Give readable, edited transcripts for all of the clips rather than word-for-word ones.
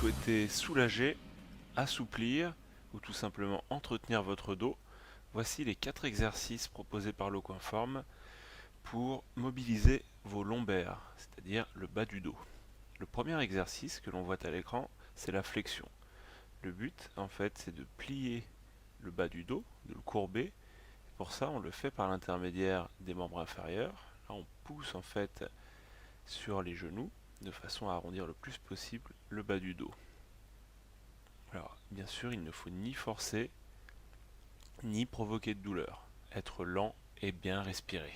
souhaitez soulager, assouplir ou tout simplement entretenir votre dos, voici les 4 exercices proposés par Locoinform pour mobiliser vos lombaires, c'est-à-dire le bas du dos. Le premier exercice que l'on voit à l'écran, c'est la flexion. Le but, en fait, c'est de plier le bas du dos, de le courber. Pour ça, on le fait par l'intermédiaire des membres inférieurs. Là, on pousse en fait sur les genoux de façon à arrondir le plus possible le bas du dos. Alors, bien sûr, il ne faut ni forcer, ni provoquer de douleur. Être lent et bien respirer.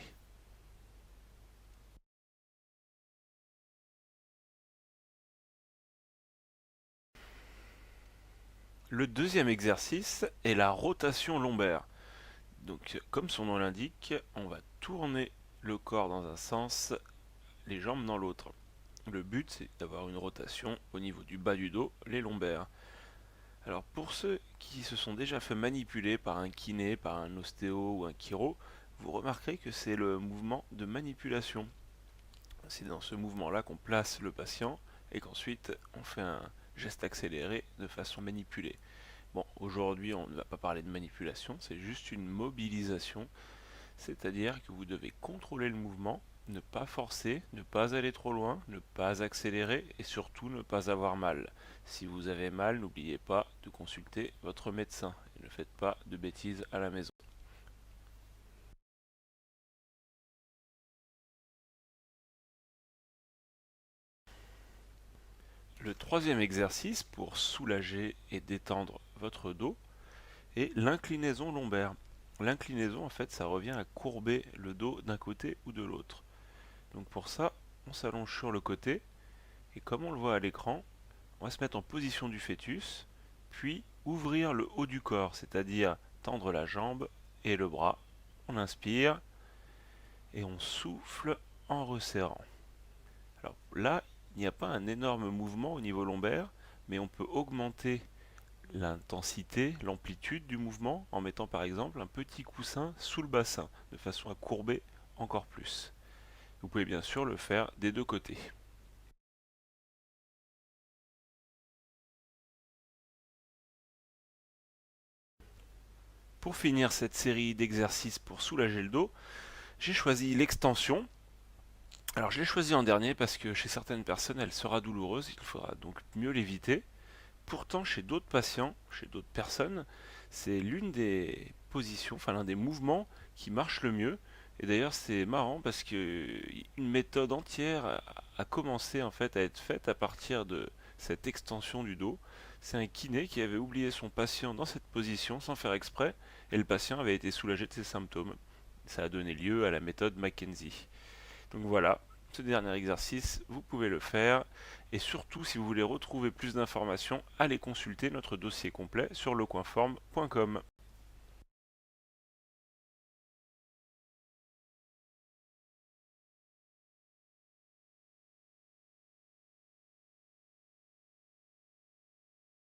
Le deuxième exercice est la rotation lombaire. Donc, comme son nom l'indique, on va tourner le corps dans un sens, les jambes dans l'autre. Le but, c'est d'avoir une rotation au niveau du bas du dos, les lombaires. Alors, pour ceux qui se sont déjà fait manipuler par un kiné, par un ostéo ou un chiro, vous remarquerez que c'est le mouvement de manipulation. C'est dans ce mouvement-là qu'on place le patient et qu'ensuite on fait un geste accéléré de façon manipulée. Bon, aujourd'hui on ne va pas parler de manipulation, c'est juste une mobilisation, c'est-à-dire que vous devez contrôler le mouvement, ne pas forcer, ne pas aller trop loin, ne pas accélérer et surtout ne pas avoir mal. Si vous avez mal, n'oubliez pas de consulter votre médecin et ne faites pas de bêtises à la maison. Le troisième exercice pour soulager et détendre votre dos est l'inclinaison lombaire. L'inclinaison, en fait, ça revient à courber le dos d'un côté ou de l'autre. Donc pour ça, on s'allonge sur le côté et comme on le voit à l'écran, on va se mettre en position du fœtus, puis ouvrir le haut du corps, c'est-à-dire tendre la jambe et le bras. On inspire et on souffle en resserrant. Alors là, il n'y a pas un énorme mouvement au niveau lombaire, mais on peut augmenter l'intensité, l'amplitude du mouvement en mettant par exemple un petit coussin sous le bassin, de façon à courber encore plus. Vous pouvez bien sûr le faire des deux côtés. Pour finir cette série d'exercices pour soulager le dos, j'ai choisi l'extension. Alors je l'ai choisi en dernier parce que chez certaines personnes elle sera douloureuse, il faudra donc mieux l'éviter. Pourtant chez d'autres patients, chez d'autres personnes, c'est l'une des positions, enfin l'un des mouvements qui marche le mieux. Et d'ailleurs c'est marrant parce que une méthode entière a commencé en fait à être faite à partir de cette extension du dos. C'est un kiné qui avait oublié son patient dans cette position sans faire exprès et le patient avait été soulagé de ses symptômes. Ça a donné lieu à la méthode Mackenzie. Donc voilà, ce dernier exercice, vous pouvez le faire. Et surtout, si vous voulez retrouver plus d'informations, allez consulter notre dossier complet sur lecoinform.com.